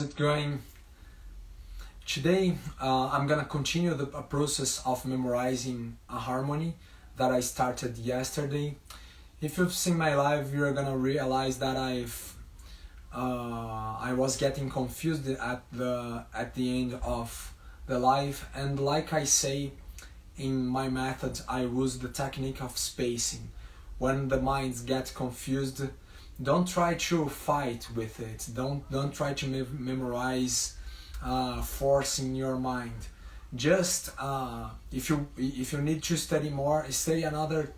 It going? Today I'm gonna continue the process of memorizing a harmony that I started yesterday. If you've seen my live, you're gonna realize that I was getting confused at the end of the live, and like I say in my method, I use the technique of spacing. When the minds get confused, don't try to fight with it. Don't try to memorize forcing your mind. Just if you need to study more, study another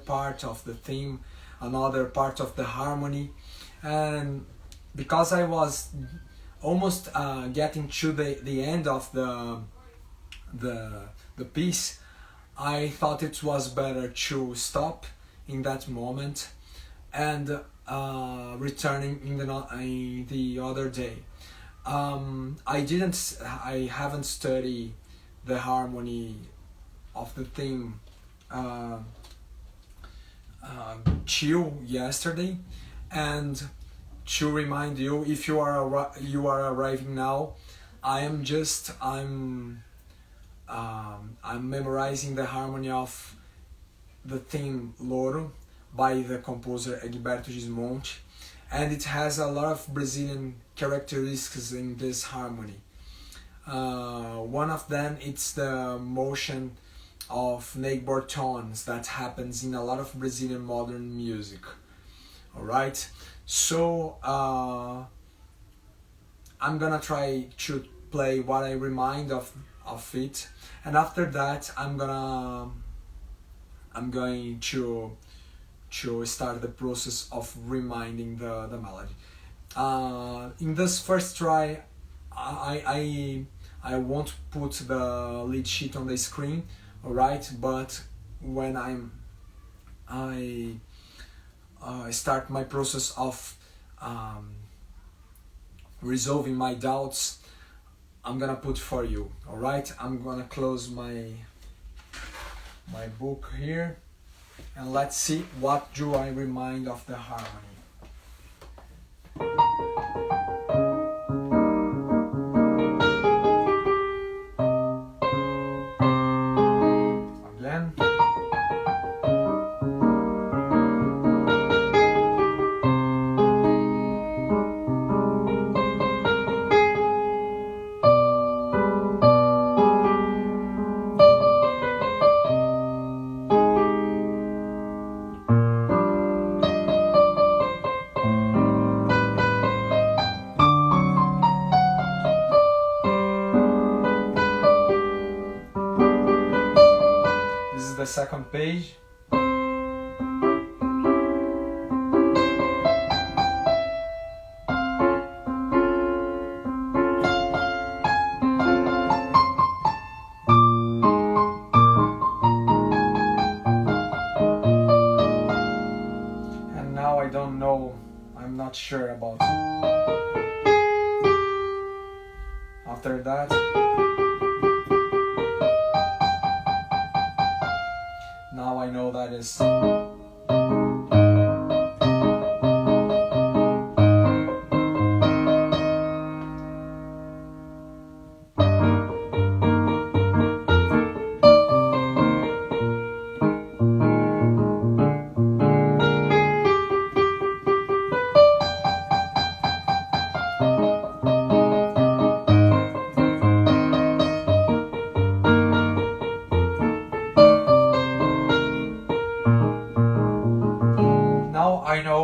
part of the theme, another part of the harmony. And because I was almost getting to the end of the piece, I thought it was better to stop in that moment and returning in the other day. I haven't studied the harmony of the theme chill yesterday, and to remind you, if you are arriving now, I'm memorizing the harmony of the theme Louro by the composer Egberto Gismonti, and it has a lot of Brazilian characteristics in this harmony. One of them, it's the motion of neighbor tones that happens in a lot of Brazilian modern music. Alright, so I'm gonna try to play what I remind of it, and after that I'm going to start the process of reminding the melody. In this first try, I won't put the lead sheet on the screen, alright? But when I start my process of resolving my doubts, I'm gonna put for you, alright? I'm gonna close my book here, and let's see what do I remind of the harmony. Again. The second page. And now I don't know, I'm not sure about it. After that, now I know that is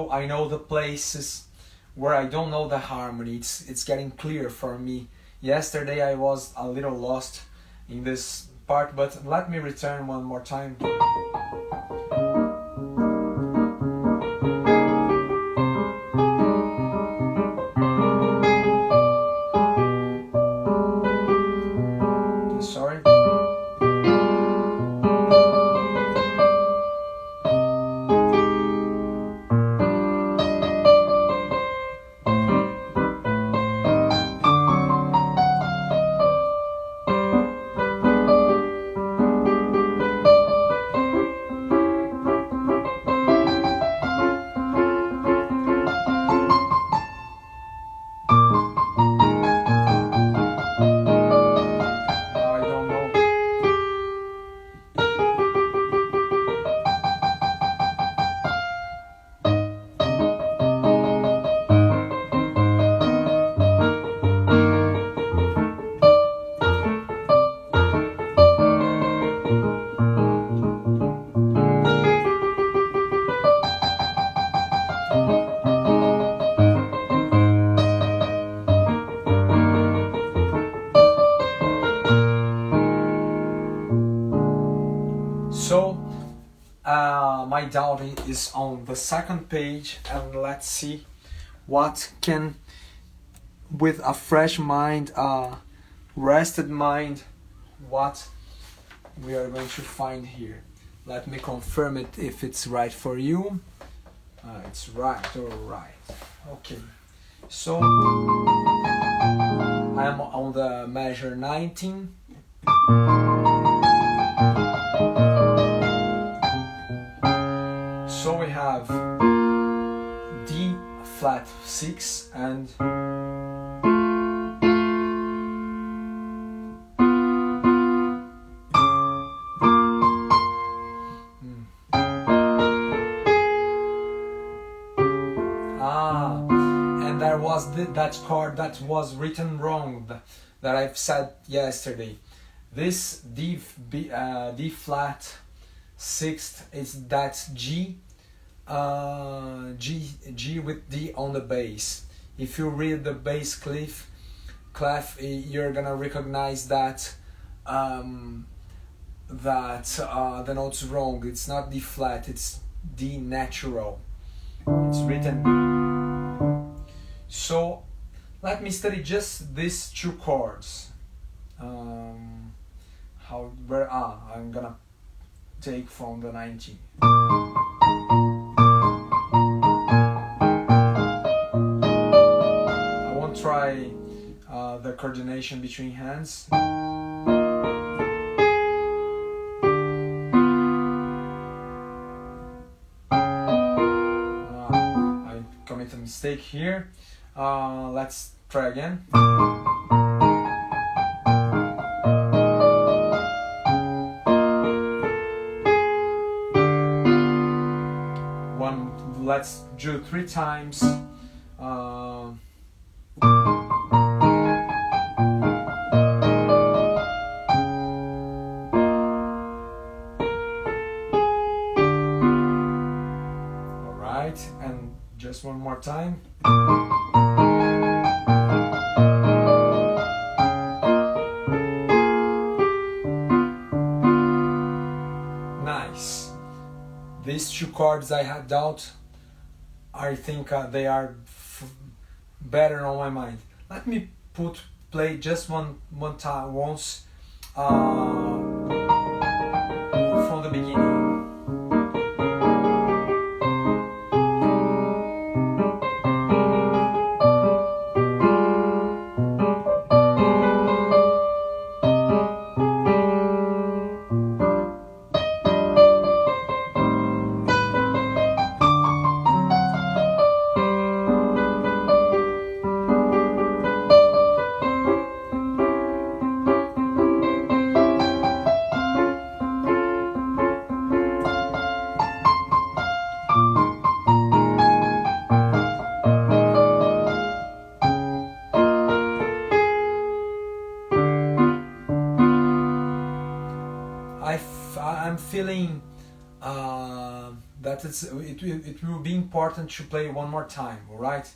I know the places where I don't know the harmony. It's getting clear for me. Yesterday I was a little lost in this part, but let me return one more time. Sorry. doubt is on the second page, and let's see what can, with a fresh mind, rested mind, what we are going to find here. Let me confirm it if it's right for you. It's right, alright. Okay, so I am on the measure 19. So we have D flat 6 and and there was that chord that was written wrong that I've said yesterday. This D flat sixth is that G with D on the bass. If you read the bass clef, you're gonna recognize that the note's wrong. It's not D flat, it's D natural. It's written. So let me study just these two chords. I'm gonna take from the 19. I won't try the coordination between hands. I commit a mistake here. Let's try again. Let's do 3 times. Alright, and just one more time. Nice. These 2 chords I had doubt. I think they are better on my mind. Let me play just one time once from the beginning. I'm feeling that it will be important to play one more time, all right?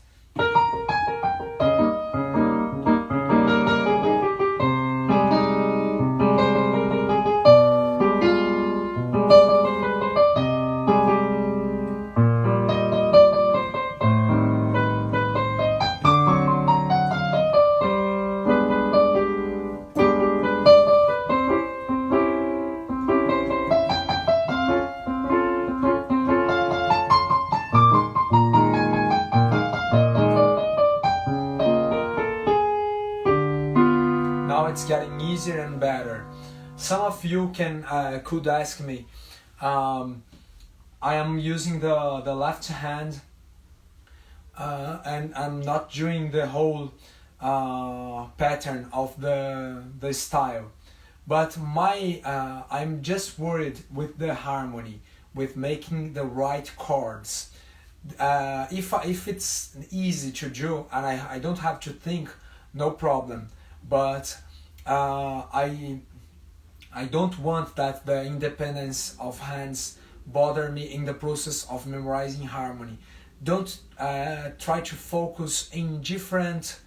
It's getting easier and better. Some of you could ask me, I am using the left hand and I'm not doing the whole pattern of the style, but I'm just worried with the harmony, with making the right chords. If it's easy to do and I don't have to think, no problem, but I don't want that the independence of hands bother me in the process of memorizing harmony. Don't try to focus in different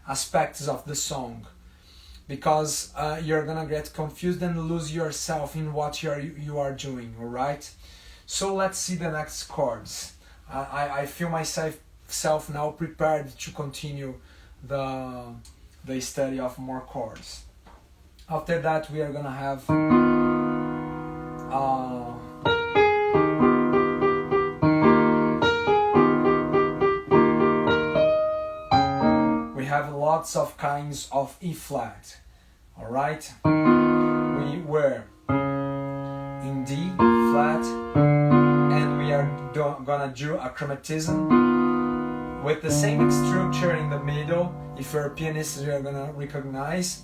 aspects of the song. because you're gonna get confused and lose yourself in what you are doing. All right. So let's see the next chords. I feel myself now prepared to continue the study of more chords. After that, we are gonna have we have lots of kinds of E flat. All right, we were in D flat, and we are gonna do a chromatism with the same structure in the middle. If you're a pianist, you're gonna recognize.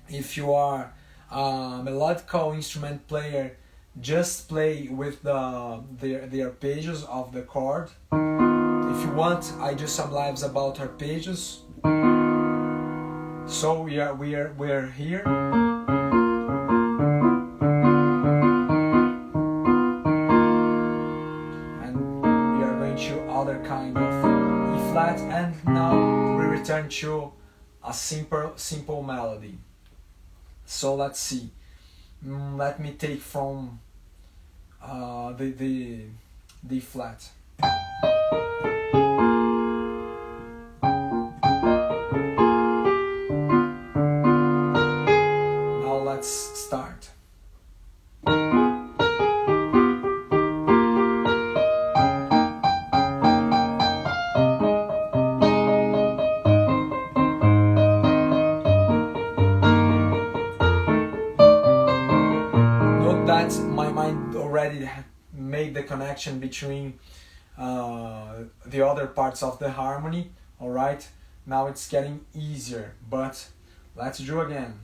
If you are a melodical instrument player, just play with the arpeggios of the chord. If you want, I do some lives about arpeggios. So we're here. And we are going to other kind of E flat, and now we return to a simple melody. So let's see. Let me take from the D flat. Now let's start. That my mind already made the connection between the other parts of the harmony. All right, now it's getting easier, but let's do again.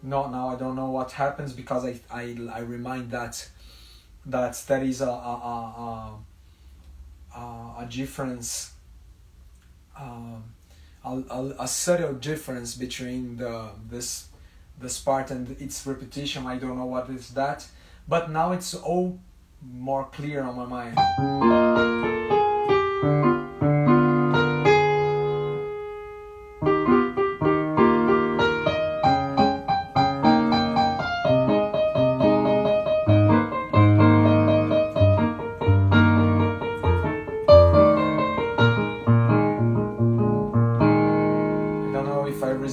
No, now I don't know what happens, because I remind that there is a difference, a subtle difference between this part and its repetition. I don't know what is that, but now it's all more clear on my mind.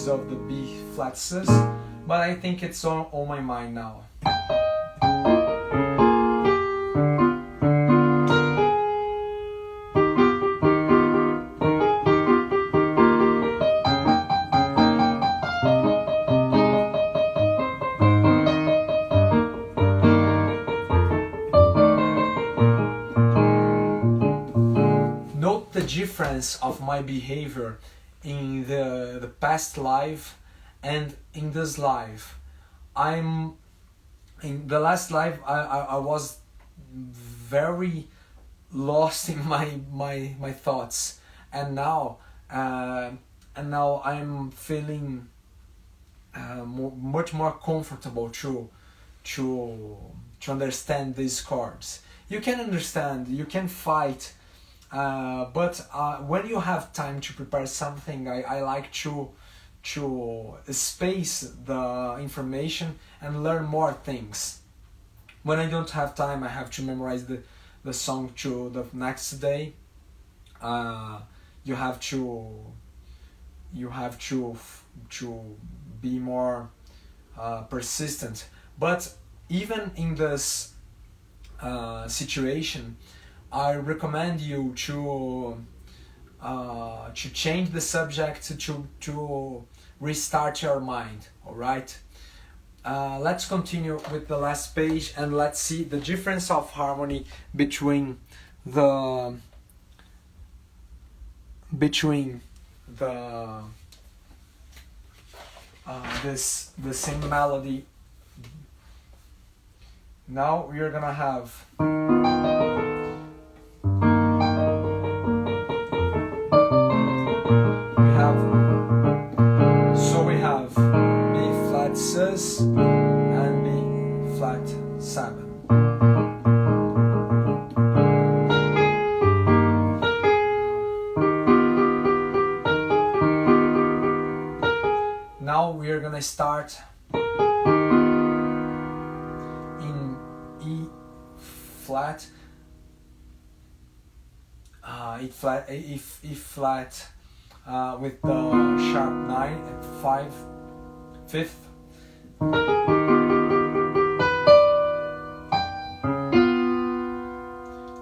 Of the B flat sus, but I think it's on my mind now. Note the difference of my behavior in the past life and in this life. I'm in the last life I was very lost in my thoughts, and now I'm feeling much more comfortable to understand these chords. You can understand, you can fight. But when you have time to prepare something, I like to space the information and learn more things. When I don't have time, I have to memorize the song to the next day. You have to be more persistent. But even in this situation, I recommend you to change the subject, to restart your mind. All right. Let's continue with the last page, and let's see the difference of harmony between the the same melody Now we are gonna have we have B flat sus and B flat 7. Now we are gonna start in E flat, E flat with the sharp 9 at 5/5.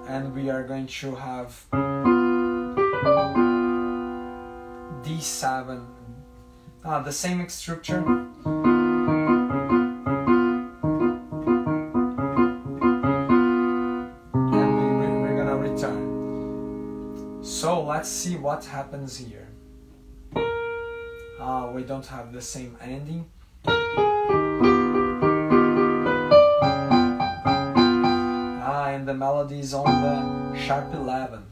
And we are going to have D7, the same structure. And we're gonna return. So let's see what happens here. We don't have the same ending. And the melody is on the sharp 11.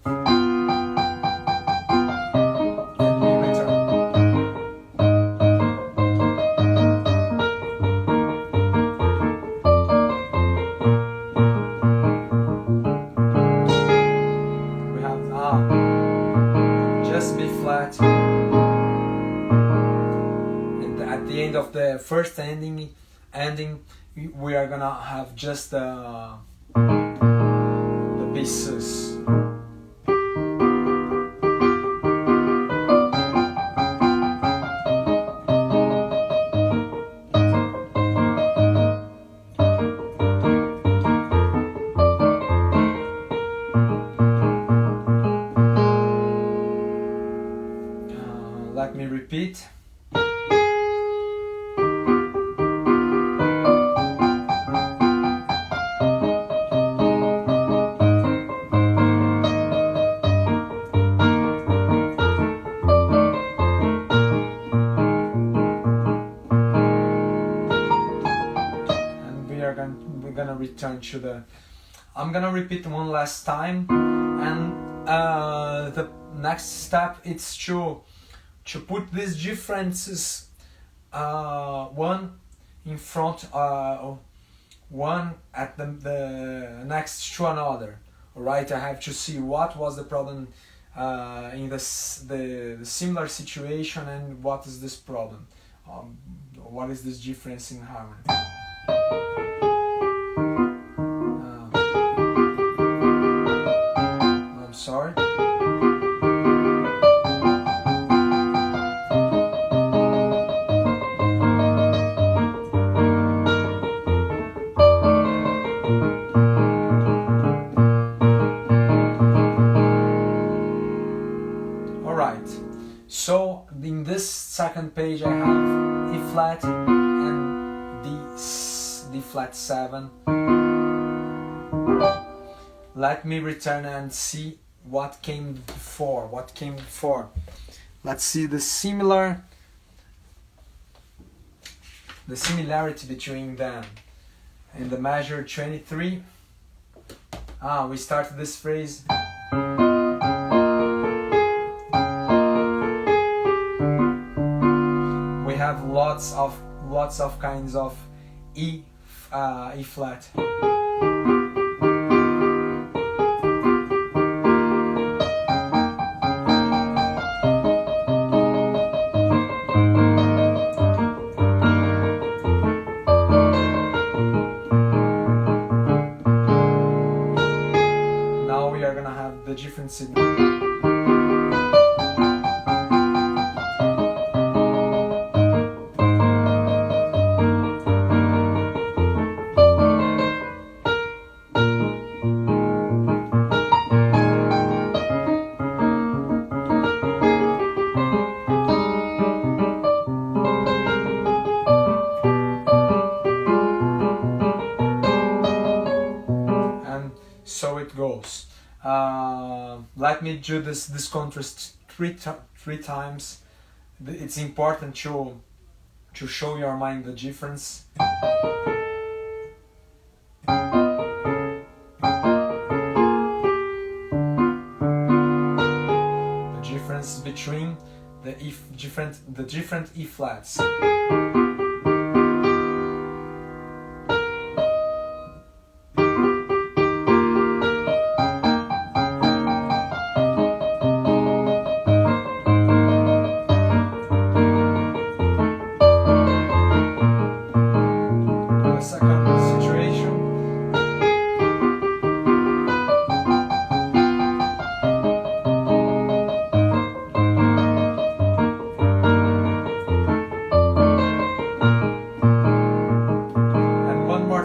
And we return. We have just B flat. At the end of the first ending, we are gonna have just the B sus. Let me repeat. We're gonna return to the. I'm gonna repeat one last time, and the next step is to put these differences one in front, one at the next to another. Alright, I have to see what was the problem in the similar situation and what is this problem. What is this difference in harmony? I'm sorry. Alright, so in this second page I have E flat and D flat 7. Let me return and see what came before. Let's see the similarity between them. In the measure 23, we start this phrase. We have lots of kinds of E flat. Now we are gonna have the difference in. So it goes. Let me do this contrast three times. It's important to show your mind the difference. different E flats. The second situation.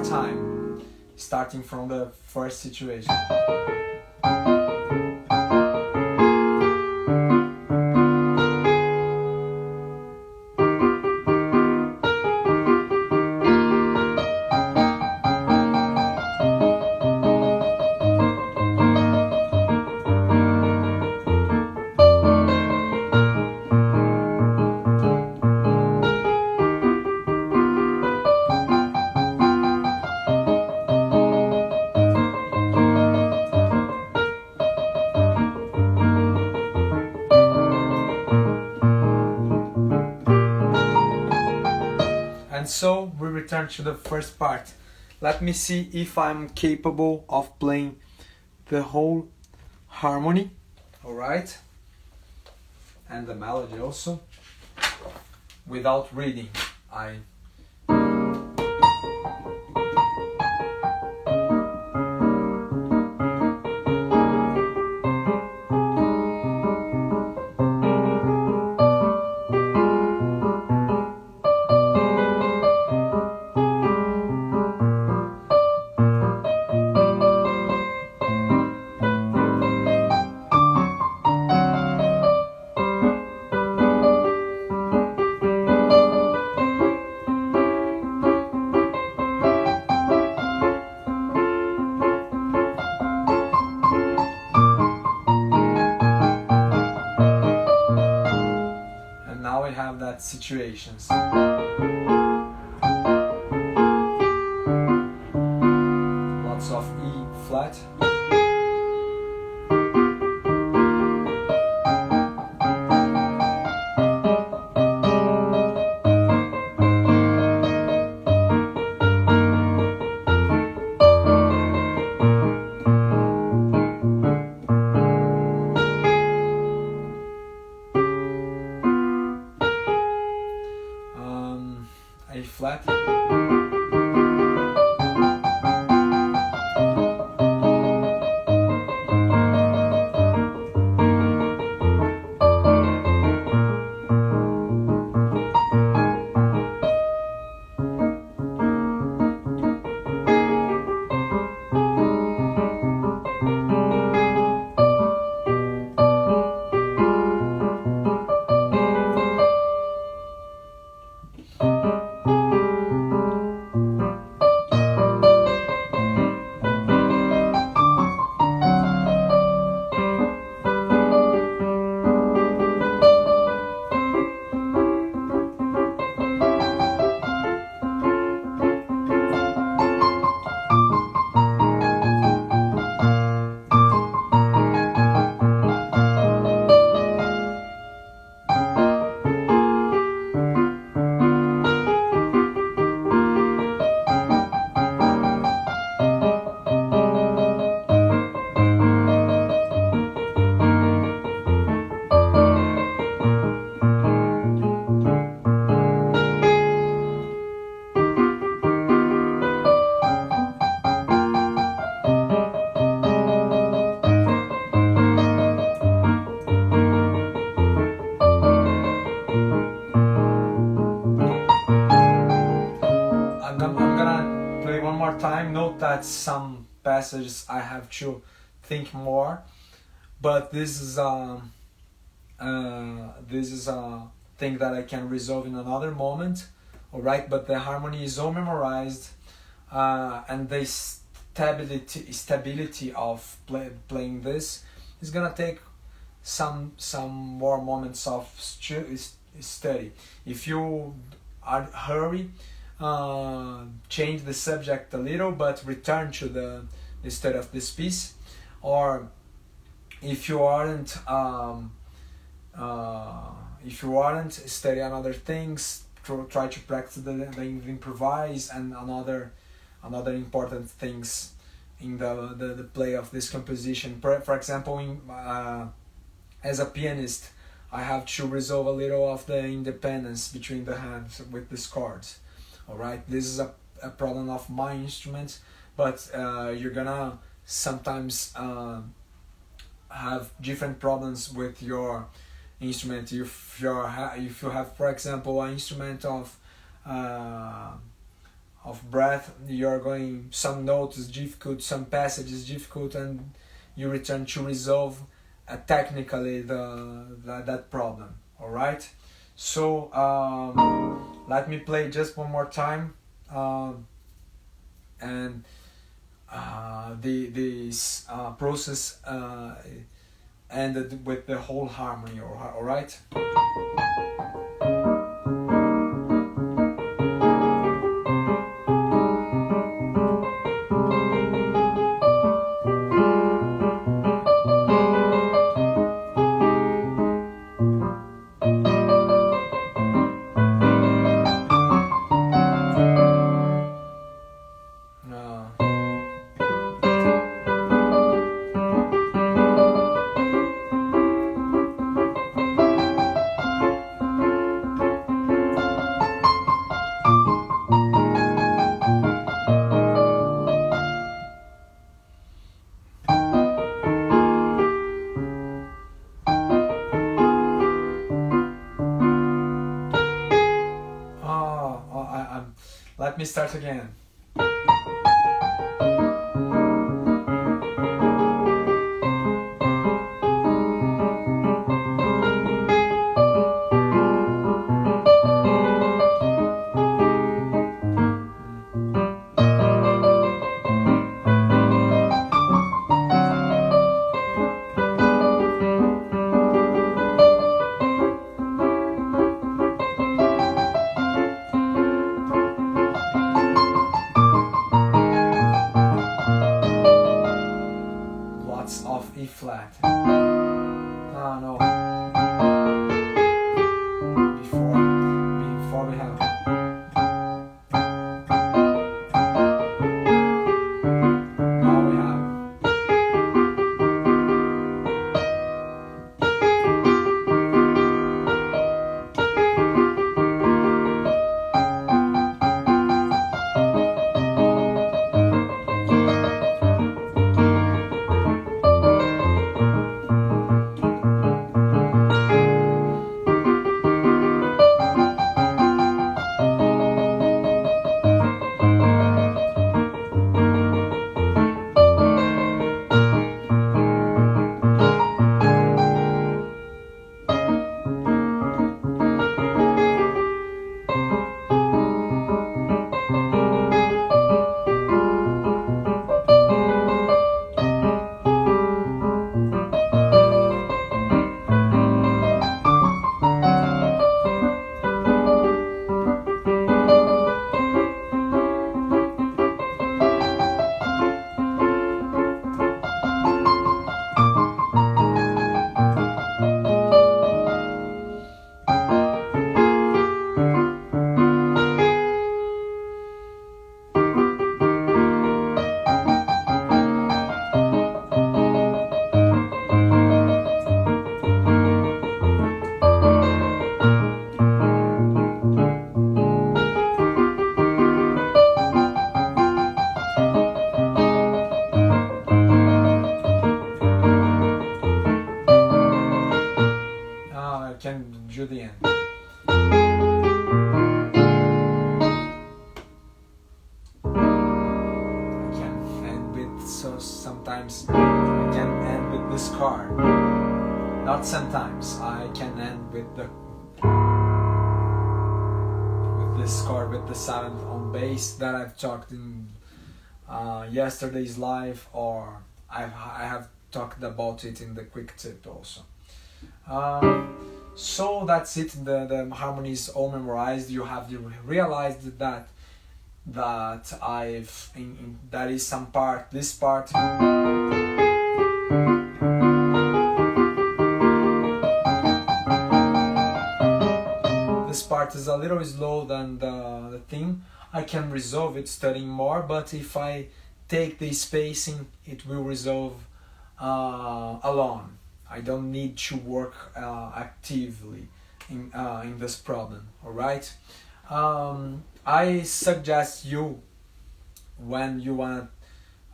Time, starting from the first situation. And so we return to the first part. Let me see if I'm capable of playing the whole harmony, alright? And the melody also, without reading. Have that situations. Lots of E flat. A flat. Time, note that some passages I have to think more, but this is a thing that I can resolve in another moment, alright? But the harmony is all memorized, and the stability of playing this is gonna take some more moments of study. If you are hurry, change the subject a little, but return to the study of this piece. Or if you aren't if you aren't, study another things, try to practice the improvise and another important things in the play of this composition. For example, as a pianist, I have to resolve a little of the independence between the hands with these chords. Alright, this is a problem of my instrument, but you're gonna sometimes have different problems with your instrument. If you have, for example, an instrument of breath, you're going, some notes is difficult, some passages difficult, and you return to resolve technically that problem. All right, so let me play just one more time, and this process ended with the whole harmony. All right. Let me start again. Of E flat. Ah, no. Before we have. Now we have. Can do the end. I can end with, so sometimes I can end with this chord. Not sometimes. I can end with this chord, with the 7th on bass that I've talked in yesterday's live, or I have talked about it in the quick tip also. So that's it. The harmony is all memorized. You have realized that I've that is some part, this part. a little slow than the thing, I can resolve it studying more, but if I take the spacing, it will resolve alone. I don't need to work actively in this problem, alright? I suggest you, when you want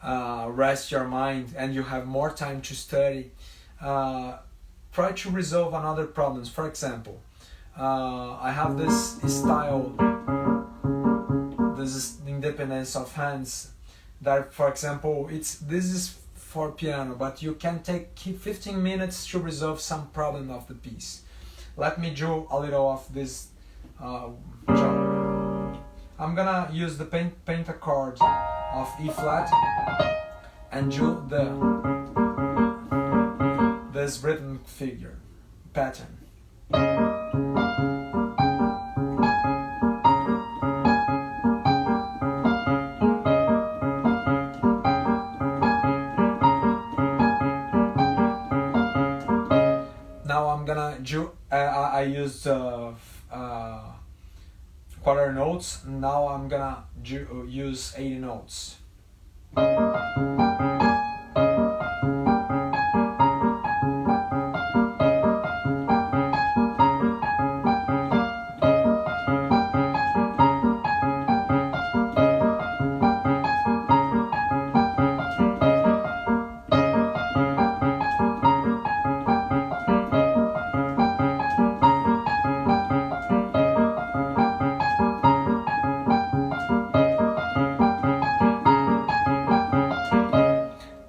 to rest your mind and you have more time to study, try to resolve another problems. For example, I have this style, this is independence of hands, that, for example, this is for piano, but you can take 15 minutes to resolve some problem of the piece. Let me do a little of this job. I'm gonna use the pentachord of E flat and do this rhythmic figure pattern. Now I'm gonna do. I used quarter notes. Now I'm gonna use 80 notes.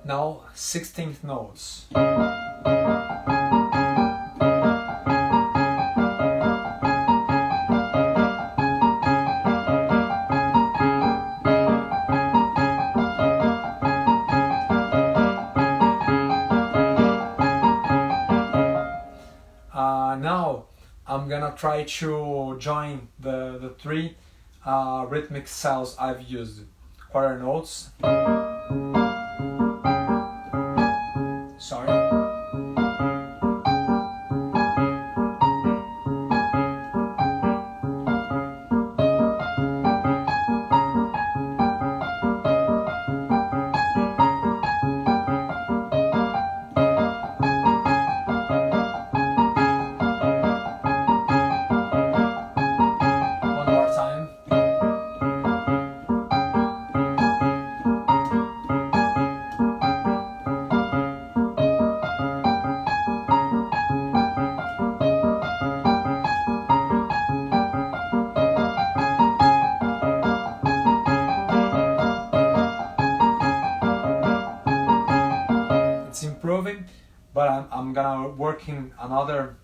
Now 16th notes. Now I'm gonna try to join the three rhythmic cells I've used. Quarter notes. Sorry. One more time. It's improving, but I'm gonna working another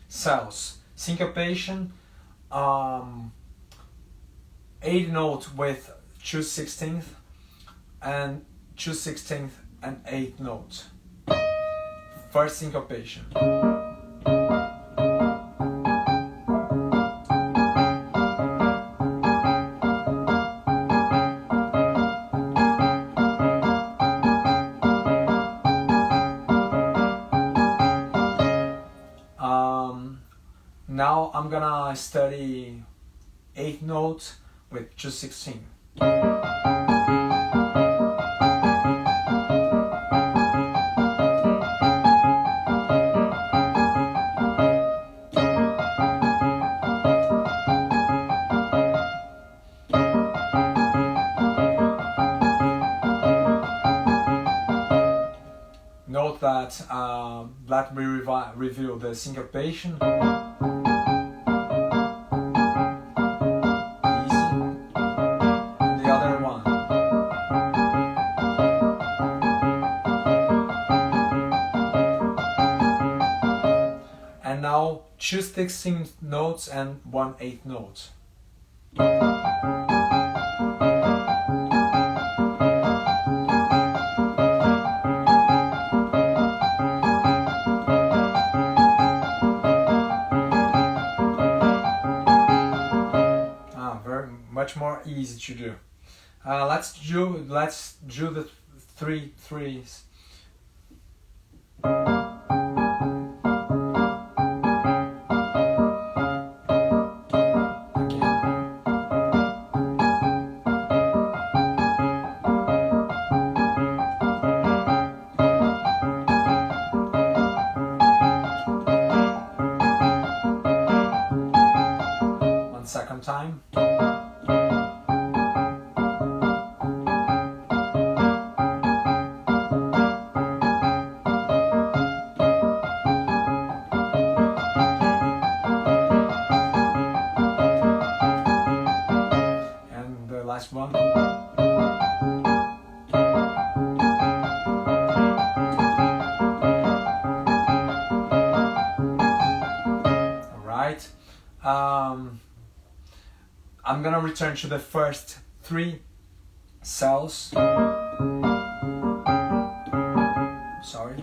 cells. Syncopation, 8 notes with 2/16 and 2/16 and 8 notes. First syncopation. Now I'm gonna study 8 notes with 2/16. Note that let me review the syncopation. And now 2/16 notes and 1/8 note. Much more easy to do. Let's do the three threes. And the last one. Alright. I'm gonna return to the first 3 cells. Sorry.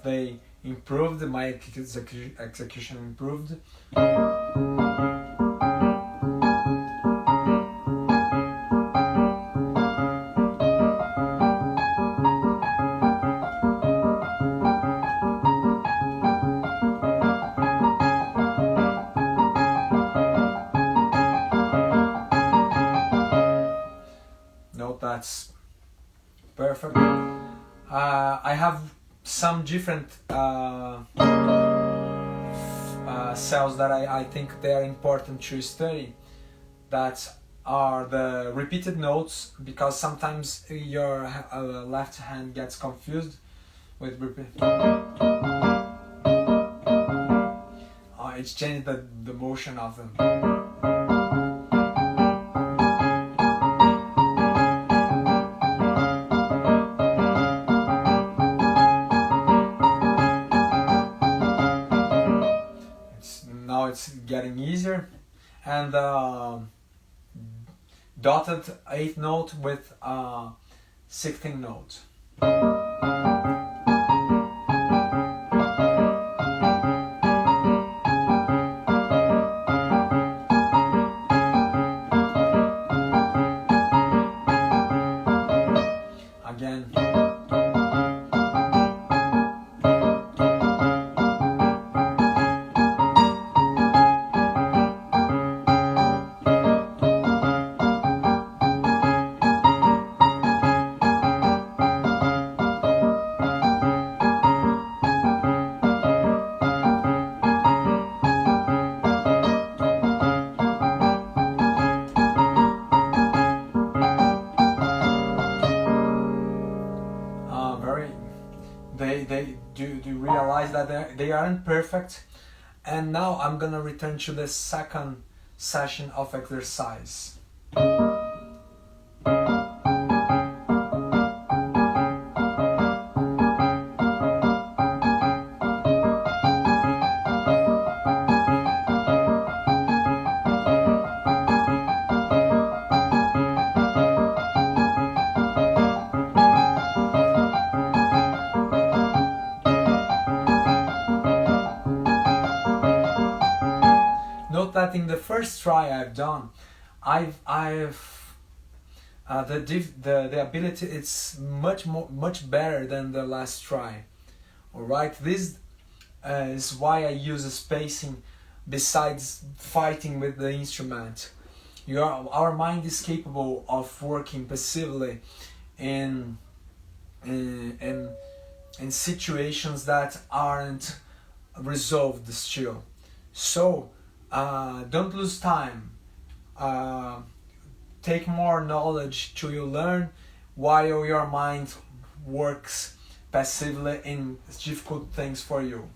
They improved, my execution improved. Note that's perfect. I have some different cells that I think they are important to study, that are the repeated notes, because sometimes your left hand gets confused with repeat. It's changed the motion of them. Now it's getting easier. And dotted 8th note with 16th note. Again. They do realize that they aren't perfect. And now I'm gonna return to the second session of exercise. Note that in the first try I've done, the ability, it's much better than the last try. All right, this is why I use a spacing besides fighting with the instrument. Our mind is capable of working passively in situations that aren't resolved still. So don't lose time. Take more knowledge till you learn, while your mind works passively in difficult things for you.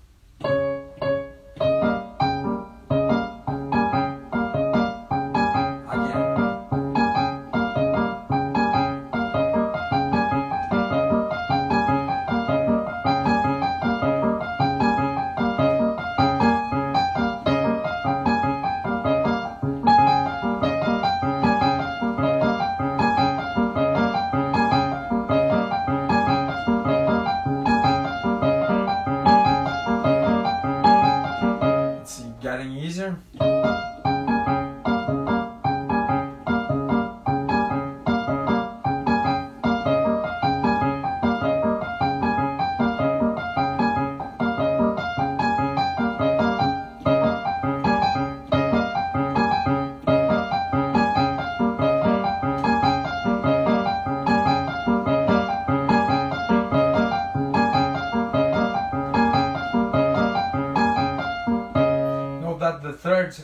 third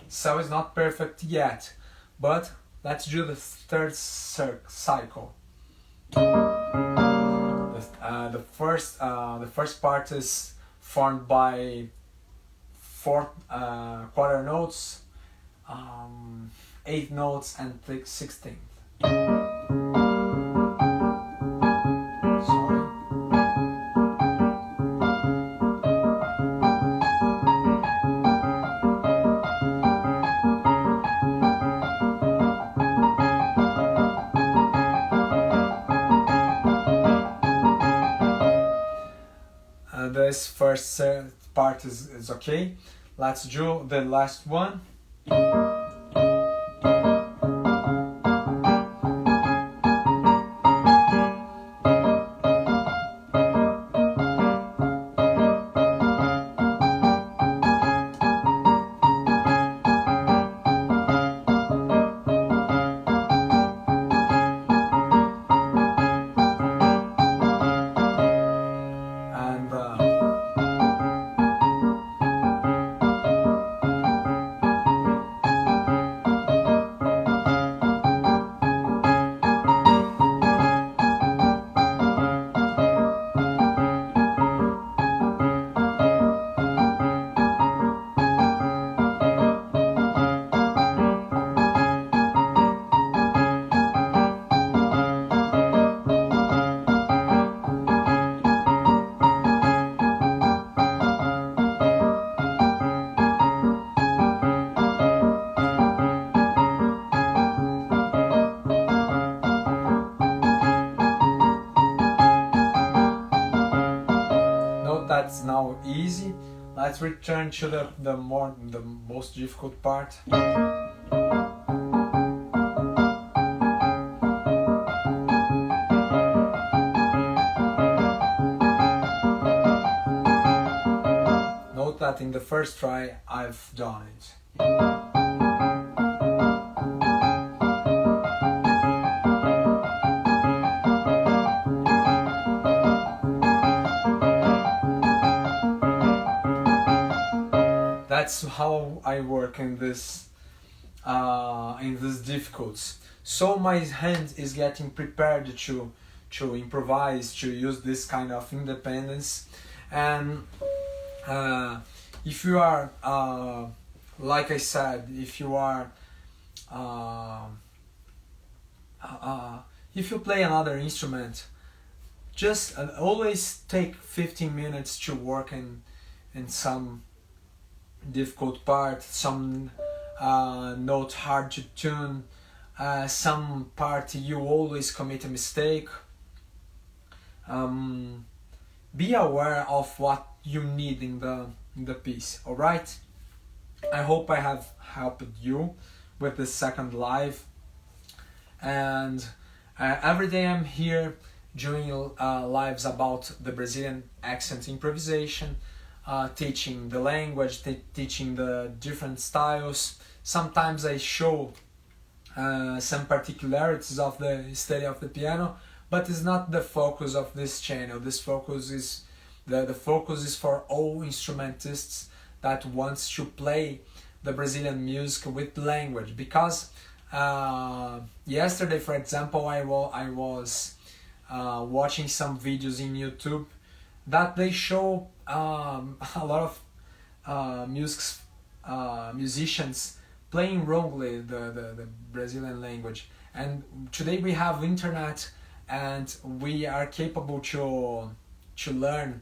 cell is not perfect yet, but let's do the third cycle. The first part is formed by 4 quarter notes, 8 notes, and 16th. This first part is okay. Let's do the last one. That's now easy. Let's return to the most difficult part. Note that in the first try I've done it. That's how I work in these difficulties. So my hand is getting prepared to improvise, to use this kind of independence. And if you are, like I said, if you are, if you play another instrument, just always take 15 minutes to work in some difficult part, some note hard to tune, some part you always commit a mistake. Be aware of what you need in the piece. All right, I hope I have helped you with the second live, and every day I'm here doing lives about the Brazilian accent improvisation, teaching the language, teaching the different styles. Sometimes I show some particularities of the study of the piano, but it's not the focus of this channel. This focus is the focus is for all instrumentists that wants to play the Brazilian music with language. Because yesterday, for example, I was watching some videos in YouTube that they show a lot of musicians playing wrongly the Brazilian language. And today we have internet, and we are capable to learn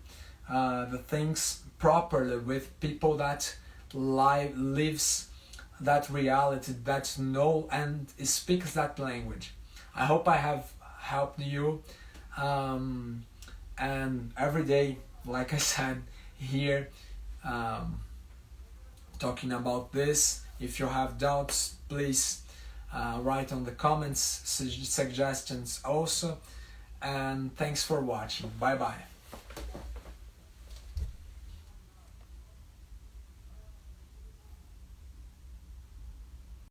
the things properly with people that lives that reality, that know and speaks that language. I hope I have helped you. And every day, like I said, here talking about this. If you have doubts, please write on the comments, suggestions also. And thanks for watching. Bye bye.